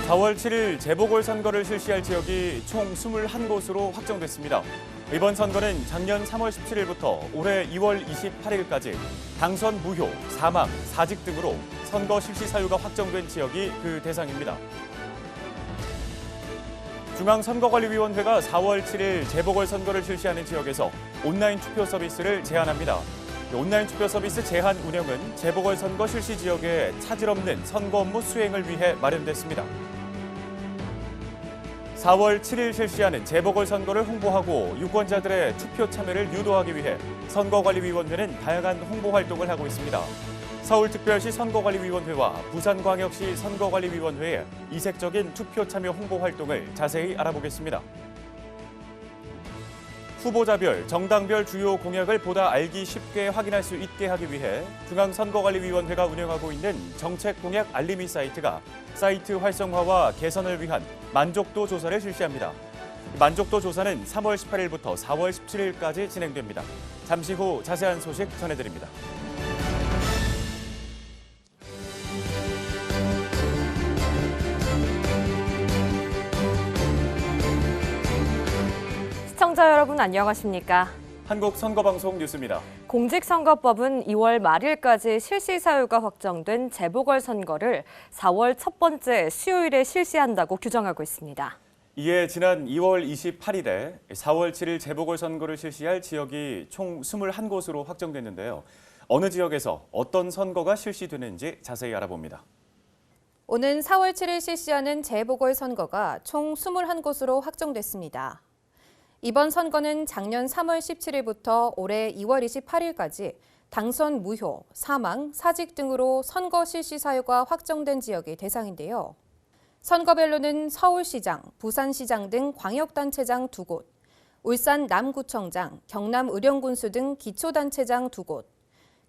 4월 7일 재보궐선거를 실시할 지역이 총 21곳으로 확정됐습니다. 이번 선거는 작년 3월 17일부터 올해 2월 28일까지 당선 무효, 사망, 사직 등으로 선거 실시 사유가 확정된 지역이 그 대상입니다. 중앙선거관리위원회가 4월 7일 재보궐선거를 실시하는 지역에서 온라인 투표 서비스를 제한합니다. 온라인 투표 서비스 제한 운영은 재보궐선거 실시 지역의 차질 없는 선거 업무 수행을 위해 마련됐습니다. 4월 7일 실시하는 재보궐선거를 홍보하고 유권자들의 투표 참여를 유도하기 위해 선거관리위원회는 다양한 홍보 활동을 하고 있습니다. 서울특별시 선거관리위원회와 부산광역시 선거관리위원회의 이색적인 투표 참여 홍보 활동을 자세히 알아보겠습니다. 후보자별, 정당별 주요 공약을 보다 알기 쉽게 확인할 수 있게 하기 위해 중앙선거관리위원회가 운영하고 있는 정책공약 알림이 사이트가 사이트 활성화와 개선을 위한 만족도 조사를 실시합니다. 만족도 조사는 3월 18일부터 4월 17일까지 진행됩니다. 잠시 후 자세한 소식 전해드립니다. 시청자 여러분 안녕하십니까? 한국선거방송 뉴스입니다. 공직선거법은 2월 말일까지 실시 사유가 확정된 재보궐선거를 4월 첫 번째 수요일에 실시한다고 규정하고 있습니다. 이에 지난 2월 28일에 4월 7일 재보궐선거를 실시할 지역이 총 21곳으로 확정됐는데요. 어느 지역에서 어떤 선거가 실시되는지 자세히 알아봅니다. 오는 4월 7일 실시하는 재보궐선거가 총 21곳으로 확정됐습니다. 이번 선거는 작년 3월 17일부터 올해 2월 28일까지 당선 무효, 사망, 사직 등으로 선거 실시 사유가 확정된 지역이 대상인데요. 선거별로는 서울시장, 부산시장 등 광역단체장 2곳, 울산 남구청장, 경남 의령군수 등 기초단체장 2곳,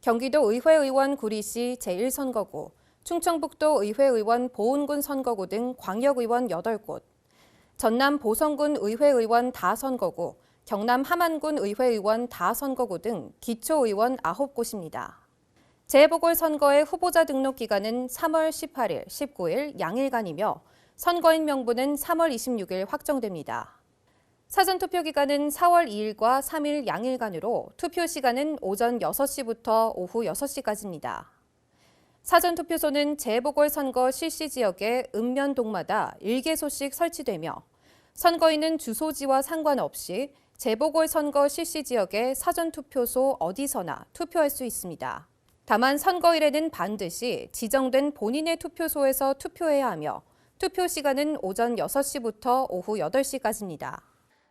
경기도 의회의원 구리시 제1선거구, 충청북도 의회의원 보은군 선거구 등 광역의원 8곳, 전남 보성군 의회의원 다선거구, 경남 함안군 의회의원 다선거구 등 기초의원 9곳입니다. 재보궐선거의 후보자 등록 기간은 3월 18일, 19일 양일간이며 선거인 명부는 3월 26일 확정됩니다. 사전투표 기간은 4월 2일과 3일 양일간으로 투표 시간은 오전 6시부터 오후 6시까지입니다. 사전투표소는 재보궐선거 실시 지역의 읍면동마다 1개소씩 설치되며 선거인은 주소지와 상관없이 재보궐선거 실시 지역의 사전투표소 어디서나 투표할 수 있습니다. 다만 선거일에는 반드시 지정된 본인의 투표소에서 투표해야 하며 투표 시간은 오전 6시부터 오후 8시까지입니다.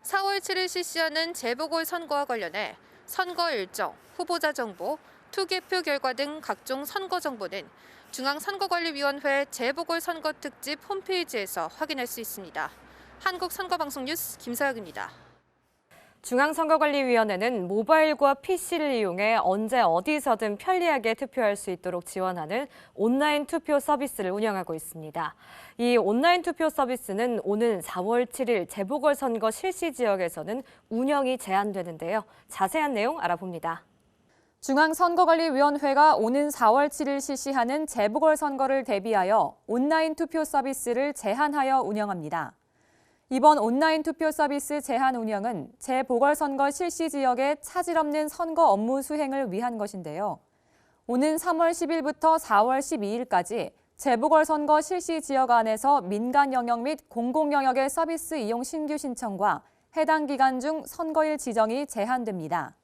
4월 7일 실시하는 재보궐선거와 관련해 선거 일정, 후보자 정보, 투개표 결과 등 각종 선거 정보는 중앙선거관리위원회 재보궐선거 특집 홈페이지에서 확인할 수 있습니다. 한국선거방송 뉴스 김서혁입니다. 중앙선거관리위원회는 모바일과 PC를 이용해 언제 어디서든 편리하게 투표할 수 있도록 지원하는 온라인 투표 서비스를 운영하고 있습니다. 이 온라인 투표 서비스는 오는 4월 7일 재보궐선거 실시 지역에서는 운영이 제한되는데요. 자세한 내용 알아봅니다. 중앙선거관리위원회가 오는 4월 7일 실시하는 재보궐선거를 대비하여 온라인 투표 서비스를 제한하여 운영합니다. 이번 온라인 투표 서비스 제한 운영은 재보궐선거 실시 지역의 차질 없는 선거 업무 수행을 위한 것인데요. 오는 3월 10일부터 4월 12일까지 재보궐선거 실시 지역 안에서 민간 영역 및 공공 영역의 서비스 이용 신규 신청과 해당 기간 중 선거일 지정이 제한됩니다.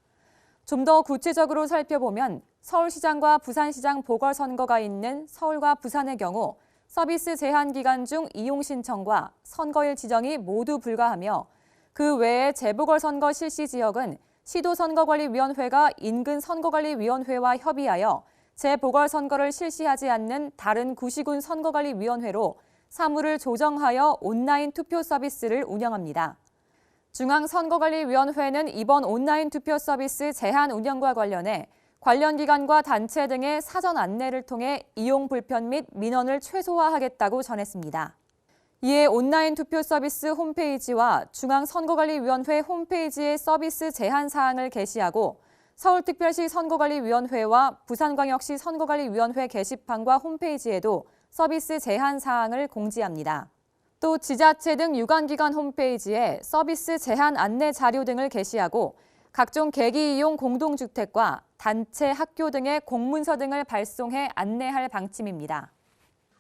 좀 더 구체적으로 살펴보면 서울시장과 부산시장 보궐선거가 있는 서울과 부산의 경우 서비스 제한 기간 중 이용 신청과 선거일 지정이 모두 불가하며 그 외에 재보궐선거 실시 지역은 시도선거관리위원회가 인근 선거관리위원회와 협의하여 재보궐선거를 실시하지 않는 다른 구시군 선거관리위원회로 사무를 조정하여 온라인 투표 서비스를 운영합니다. 중앙선거관리위원회는 이번 온라인 투표 서비스 제한 운영과 관련해 관련 기관과 단체 등의 사전 안내를 통해 이용 불편 및 민원을 최소화하겠다고 전했습니다. 이에 온라인 투표 서비스 홈페이지와 중앙선거관리위원회 홈페이지의 서비스 제한 사항을 게시하고 서울특별시 선거관리위원회와 부산광역시 선거관리위원회 게시판과 홈페이지에도 서비스 제한 사항을 공지합니다. 또 지자체 등 유관기관 홈페이지에 서비스 제한 안내 자료 등을 게시하고 각종 계기 이용 공동주택과 단체, 학교 등의 공문서 등을 발송해 안내할 방침입니다.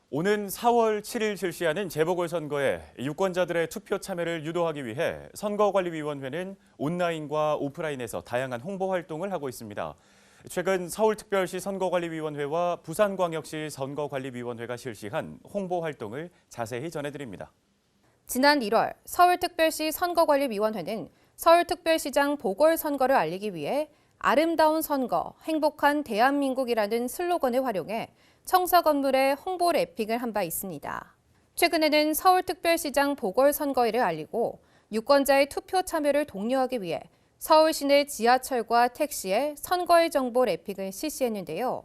오는 4월 7일 실시하는 재보궐선거에 유권자들의 투표 참여를 유도하기 위해 선거관리위원회는 온라인과 오프라인에서 다양한 홍보 활동을 하고 있습니다. 최근 서울특별시 선거관리위원회와 부산광역시 선거관리위원회가 실시한 홍보 활동을 자세히 전해드립니다. 지난 1월 서울특별시 선거관리위원회는 서울특별시장 보궐선거를 알리기 위해 아름다운 선거, 행복한 대한민국이라는 슬로건을 활용해 청사 건물에 홍보 랩핑을 한 바 있습니다. 최근에는 서울특별시장 보궐선거일을 알리고 유권자의 투표 참여를 독려하기 위해 서울 시내 지하철과 택시에 선거일 정보 랩핑을 실시했는데요.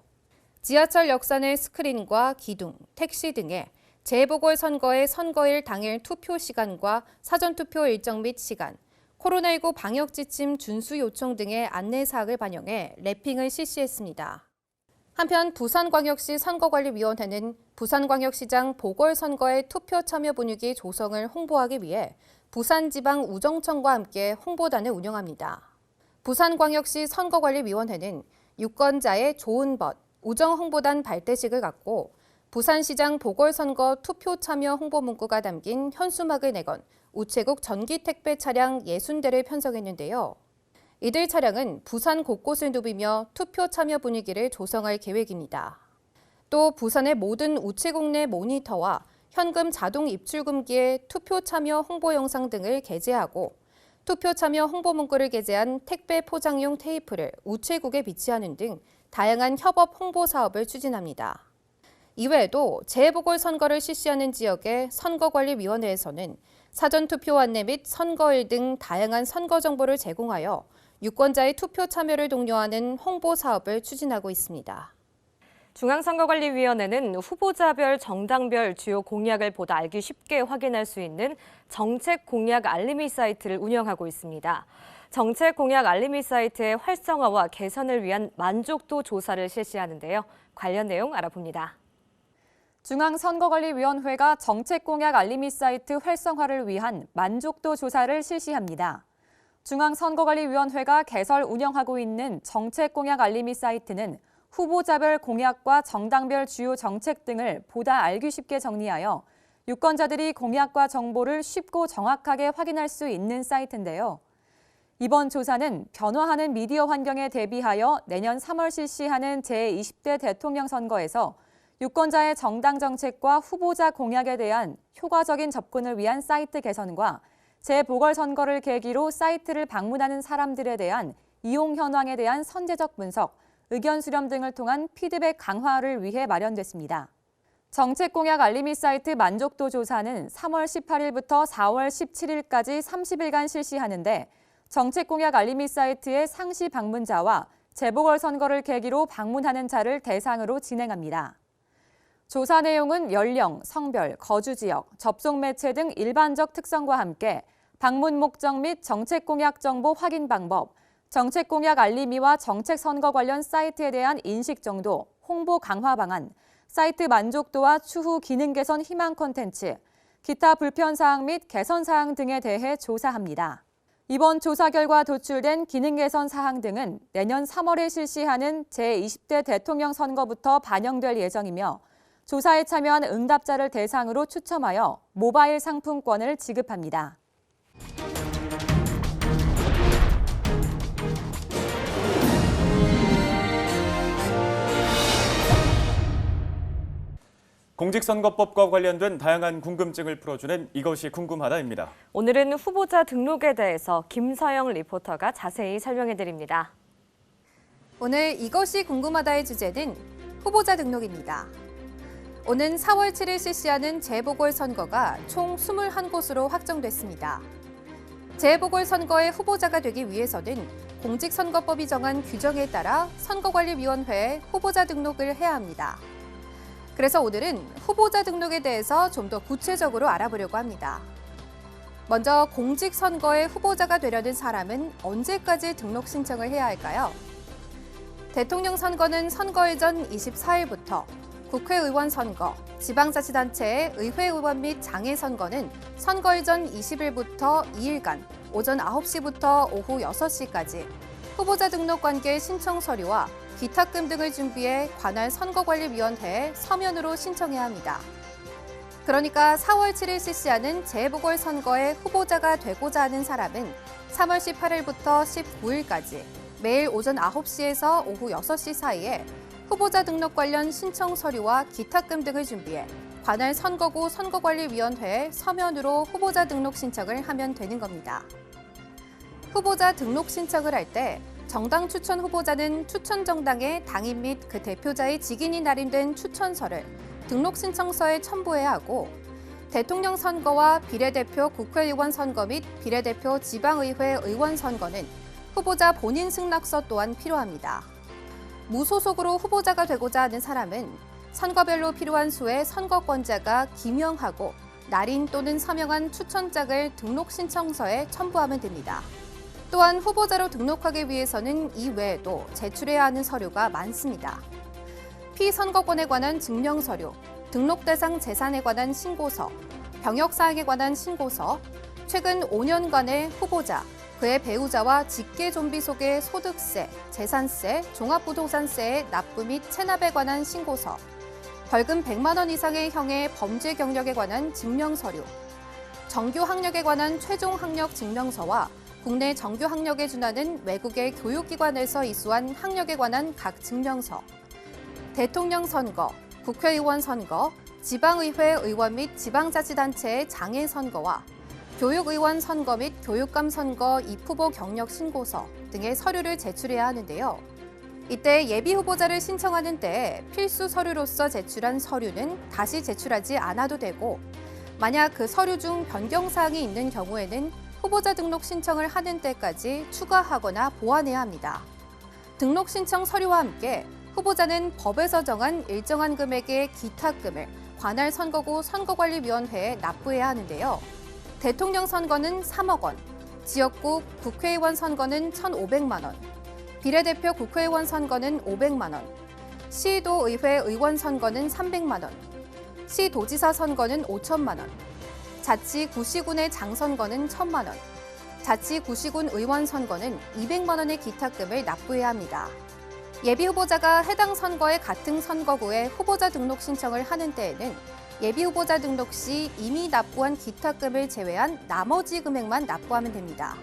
지하철 역산의 스크린과 기둥, 택시 등에 재보궐선거의 선거일 당일 투표 시간과 사전투표 일정 및 시간, 코로나19 방역 지침 준수 요청 등의 안내 사항을 반영해 랩핑을 실시했습니다. 한편 부산광역시 선거관리위원회는 부산광역시장 보궐선거의 투표 참여 분위기 조성을 홍보하기 위해 부산지방우정청과 함께 홍보단을 운영합니다. 부산광역시 선거관리위원회는 유권자의 좋은 벗, 우정홍보단 발대식을 갖고 부산시장 보궐선거 투표 참여 홍보 문구가 담긴 현수막을 내건 우체국 전기택배 차량 60대를 편성했는데요. 이들 차량은 부산 곳곳을 누비며 투표 참여 분위기를 조성할 계획입니다. 또 부산의 모든 우체국 내 모니터와 현금 자동 입출금기에 투표 참여 홍보 영상 등을 게재하고 투표 참여 홍보 문구를 게재한 택배 포장용 테이프를 우체국에 비치하는 등 다양한 협업 홍보 사업을 추진합니다. 이외에도 재보궐선거를 실시하는 지역의 선거관리위원회에서는 사전투표 안내 및 선거일 등 다양한 선거 정보를 제공하여 유권자의 투표 참여를 독려하는 홍보 사업을 추진하고 있습니다. 중앙선거관리위원회는 후보자별 정당별 주요 공약을 보다 알기 쉽게 확인할 수 있는 정책 공약 알림이 사이트를 운영하고 있습니다. 정책 공약 알림이 사이트의 활성화와 개선을 위한 만족도 조사를 실시하는데요. 관련 내용 알아봅니다. 중앙선거관리위원회가 정책공약 알림이 사이트 활성화를 위한 만족도 조사를 실시합니다. 중앙선거관리위원회가 개설 운영하고 있는 정책공약 알림이 사이트는 후보자별 공약과 정당별 주요 정책 등을 보다 알기 쉽게 정리하여 유권자들이 공약과 정보를 쉽고 정확하게 확인할 수 있는 사이트인데요. 이번 조사는 변화하는 미디어 환경에 대비하여 내년 3월 실시하는 제20대 대통령 선거에서 유권자의 정당 정책과 후보자 공약에 대한 효과적인 접근을 위한 사이트 개선과 재보궐선거를 계기로 사이트를 방문하는 사람들에 대한 이용 현황에 대한 선제적 분석, 의견 수렴 등을 통한 피드백 강화를 위해 마련됐습니다. 정책공약 알림이 사이트 만족도 조사는 3월 18일부터 4월 17일까지 30일간 실시하는데 정책공약 알림이 사이트의 상시 방문자와 재보궐선거를 계기로 방문하는 자를 대상으로 진행합니다. 조사 내용은 연령, 성별, 거주 지역, 접속 매체 등 일반적 특성과 함께 방문 목적 및 정책 공약 정보 확인 방법, 정책 공약 알림이와 정책 선거 관련 사이트에 대한 인식 정도, 홍보 강화 방안, 사이트 만족도와 추후 기능 개선 희망 콘텐츠, 기타 불편 사항 및 개선 사항 등에 대해 조사합니다. 이번 조사 결과 도출된 기능 개선 사항 등은 내년 3월에 실시하는 제20대 대통령 선거부터 반영될 예정이며 조사에 참여한 응답자를 대상으로 추첨하여 모바일 상품권을 지급합니다. 공직선거법과 관련된 다양한 궁금증을 풀어주는 이것이 궁금하다입니다. 오늘은 후보자 등록에 대해서 김서영 리포터가 자세히 설명해드립니다. 오늘 이것이 궁금하다의 주제는 후보자 등록입니다. 오는 4월 7일 실시하는 재보궐선거가 총 21곳으로 확정됐습니다. 재보궐선거의 후보자가 되기 위해서는 공직선거법이 정한 규정에 따라 선거관리위원회에 후보자 등록을 해야 합니다. 그래서 오늘은 후보자 등록에 대해서 좀 더 구체적으로 알아보려고 합니다. 먼저 공직선거의 후보자가 되려는 사람은 언제까지 등록 신청을 해야 할까요? 대통령 선거는 선거일 전 24일부터, 국회의원 선거, 지방자치단체의 의회의원 및 장애 선거는 선거일 전 20일부터 2일간 오전 9시부터 오후 6시까지 후보자 등록 관계 신청 서류와 기탁금 등을 준비해 관할 선거관리위원회에 서면으로 신청해야 합니다. 그러니까 4월 7일 실시하는 재보궐선거에 후보자가 되고자 하는 사람은 3월 18일부터 19일까지 매일 오전 9시에서 오후 6시 사이에 후보자 등록 관련 신청 서류와 기탁금 등을 준비해 관할 선거구 선거관리위원회에 서면으로 후보자 등록 신청을 하면 되는 겁니다. 후보자 등록 신청을 할 때 정당 추천 후보자는 추천 정당의 당인 및 그 대표자의 직인이 날인된 추천서를 등록 신청서에 첨부해야 하고 대통령 선거와 비례대표 국회의원 선거 및 비례대표 지방의회 의원 선거는 후보자 본인 승낙서 또한 필요합니다. 무소속으로 후보자가 되고자 하는 사람은 선거별로 필요한 수의 선거권자가 기명하고 날인 또는 서명한 추천장을 등록 신청서에 첨부하면 됩니다. 또한 후보자로 등록하기 위해서는 이 외에도 제출해야 하는 서류가 많습니다. 피선거권에 관한 증명서류, 등록 대상 재산에 관한 신고서, 병역사항에 관한 신고서, 최근 5년간의 후보자, 그의 배우자와 직계 좀비 속의 소득세, 재산세, 종합부동산세의 납부 및 체납에 관한 신고서, 벌금 100만 원 이상의 형의 범죄 경력에 관한 증명서류, 정규 학력에 관한 최종 학력 증명서와 국내 정규 학력에 준하는 외국의 교육기관에서 이수한 학력에 관한 각 증명서, 대통령 선거, 국회의원 선거, 지방의회 의원 및 지방자치단체의 장애 선거와 교육의원 선거 및 교육감 선거 입후보 경력 신고서 등의 서류를 제출해야 하는데요. 이때 예비 후보자를 신청하는 때 필수 서류로서 제출한 서류는 다시 제출하지 않아도 되고, 만약 그 서류 중 변경사항이 있는 경우에는 후보자 등록 신청을 하는 때까지 추가하거나 보완해야 합니다. 등록 신청 서류와 함께 후보자는 법에서 정한 일정한 금액의 기탁금을 관할 선거구 선거관리위원회에 납부해야 하는데요. 대통령 선거는 3억 원, 지역구 국회의원 선거는 1,500만 원, 비례대표 국회의원 선거는 500만 원, 시도의회 의원 선거는 300만 원, 시도지사 선거는 5천만 원, 자치구시군의 장선거는 1,000만 원, 자치구시군 의원 선거는 200만 원의 기탁금을 납부해야 합니다. 예비 후보자가 해당 선거의 같은 선거구에 후보자 등록 신청을 하는 때에는 예비 후보자 등록 시 이미 납부한 기탁금을 제외한 나머지 금액만 납부하면 됩니다.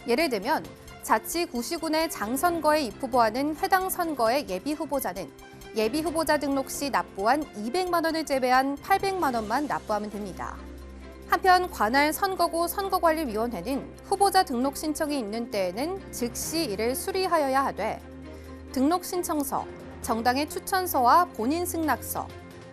예를 들면 자치구시군의 장선거에 입후보하는 해당 선거의 예비 후보자는 예비 후보자 등록 시 납부한 200만 원을 제외한 800만 원만 납부하면 됩니다. 한편 관할 선거구 선거관리위원회는 후보자 등록 신청이 있는 때에는 즉시 이를 수리하여야 하되 등록 신청서, 정당의 추천서와 본인 승낙서,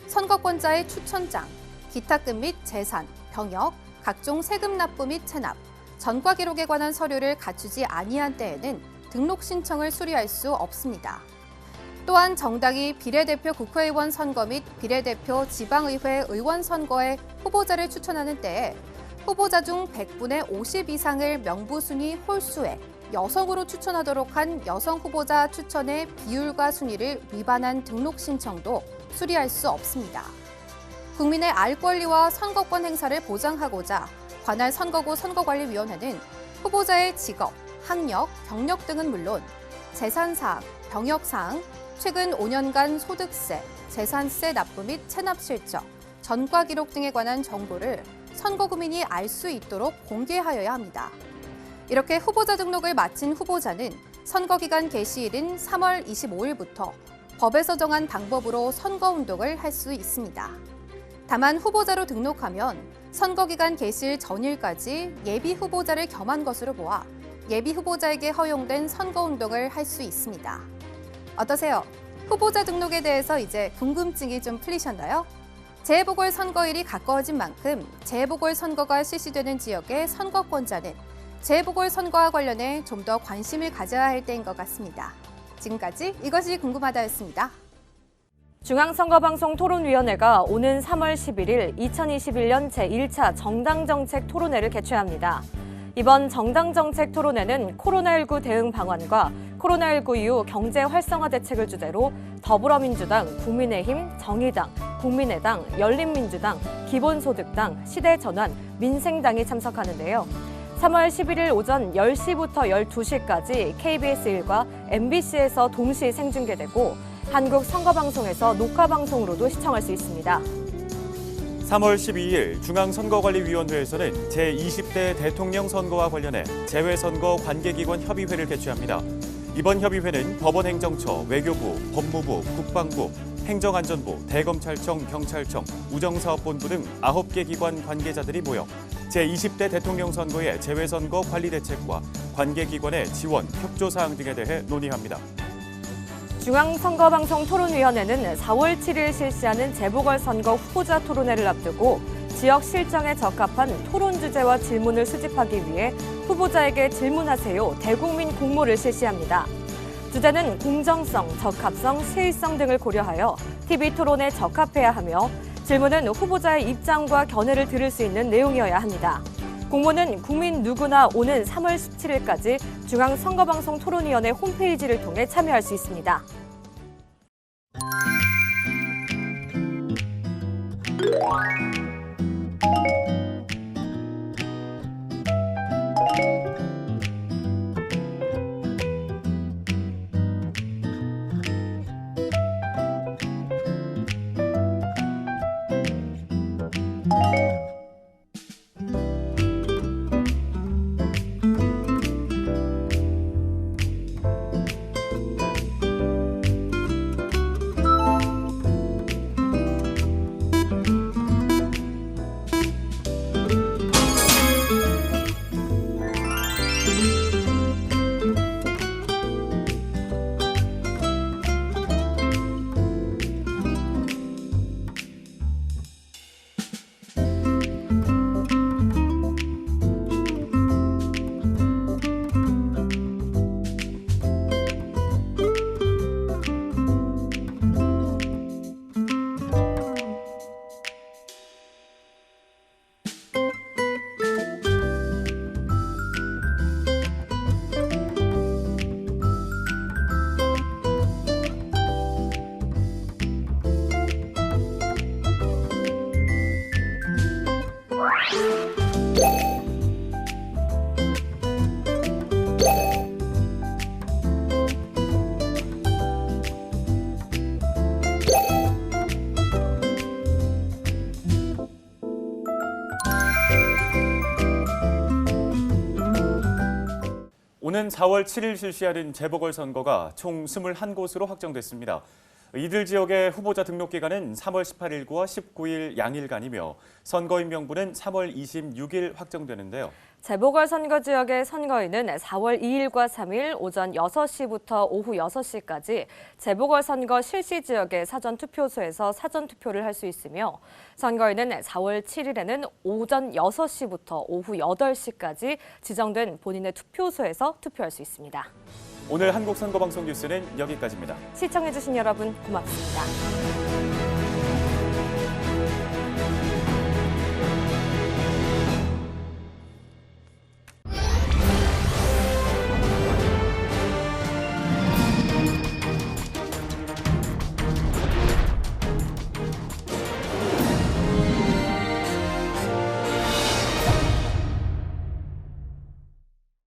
선거권자의 추천장, 기탁금 및 재산, 병역, 각종 세금 납부 및 체납, 전과 기록에 관한 서류를 갖추지 아니한 때에는 등록 신청을 수리할 수 없습니다. 또한 정당이 비례대표 국회의원 선거 및 비례대표 지방의회 의원 선거에 후보자를 추천하는 때에 후보자 중 100분의 50 이상을 명부순위 홀수에 여성으로 추천하도록 한 여성 후보자 추천의 비율과 순위를 위반한 등록 신청도 수리할 수 없습니다. 국민의 알 권리와 선거권 행사를 보장하고자 관할 선거구 선거관리위원회는 후보자의 직업, 학력, 경력 등은 물론 재산사항, 병역사항, 최근 5년간 소득세, 재산세 납부 및 체납 실적, 전과 기록 등에 관한 정보를 선거구민이 알 수 있도록 공개하여야 합니다. 이렇게 후보자 등록을 마친 후보자는 선거기간 개시일인 3월 25일부터 법에서 정한 방법으로 선거운동을 할 수 있습니다. 다만 후보자로 등록하면 선거기간 개시일 전일까지 예비 후보자를 겸한 것으로 보아 예비 후보자에게 허용된 선거운동을 할 수 있습니다. 어떠세요? 후보자 등록에 대해서 이제 궁금증이 좀 풀리셨나요? 재보궐선거일이 가까워진 만큼 재보궐선거가 실시되는 지역의 선거권자는 재보궐선거와 관련해 좀 더 관심을 가져야 할 때인 것 같습니다. 지금까지 이것이 궁금하다였습니다. 중앙선거방송 토론위원회가 오는 3월 11일 2021년 제1차 정당정책 토론회를 개최합니다. 이번 정당 정책 토론회는 코로나19 대응 방안과 코로나19 이후 경제 활성화 대책을 주제로 더불어민주당, 국민의힘, 정의당, 국민의당, 열린민주당, 기본소득당, 시대전환, 민생당이 참석하는데요. 3월 11일 오전 10시부터 12시까지 KBS 1과 MBC에서 동시 생중계되고 한국선거방송에서 녹화방송으로도 시청할 수 있습니다. 3월 12일 중앙선거관리위원회에서는 제20대 대통령 선거와 관련해 재외선거 관계기관 협의회를 개최합니다. 이번 협의회는 법원행정처, 외교부, 법무부, 국방부, 행정안전부, 대검찰청, 경찰청, 우정사업본부 등 9개 기관 관계자들이 모여 제20대 대통령 선거의 재외선거 관리 대책과 관계기관의 지원, 협조 사항 등에 대해 논의합니다. 중앙선거방송토론위원회는 4월 7일 실시하는 재보궐선거 후보자 토론회를 앞두고 지역 실정에 적합한 토론 주제와 질문을 수집하기 위해 후보자에게 질문하세요 대국민 공모를 실시합니다. 주제는 공정성, 적합성, 시의성 등을 고려하여 TV 토론에 적합해야 하며 질문은 후보자의 입장과 견해를 들을 수 있는 내용이어야 합니다. 공모는 국민 누구나 오는 3월 17일까지 중앙선거방송토론위원회 홈페이지를 통해 참여할 수 있습니다. 오는 4월 7일 실시하는 재보궐선거가 총 21곳으로 확정됐습니다. 이들 지역의 후보자 등록 기간은 3월 18일과 19일 양일간이며 선거인 명부는 3월 26일 확정되는데요. 재보궐선거 지역의 선거인은 4월 2일과 3일 오전 6시부터 오후 6시까지 재보궐선거 실시 지역의 사전투표소에서 사전투표를 할 수 있으며 선거인은 4월 7일에는 오전 6시부터 오후 8시까지 지정된 본인의 투표소에서 투표할 수 있습니다. 오늘 한국선거방송 뉴스는 여기까지입니다. 시청해주신 여러분 고맙습니다.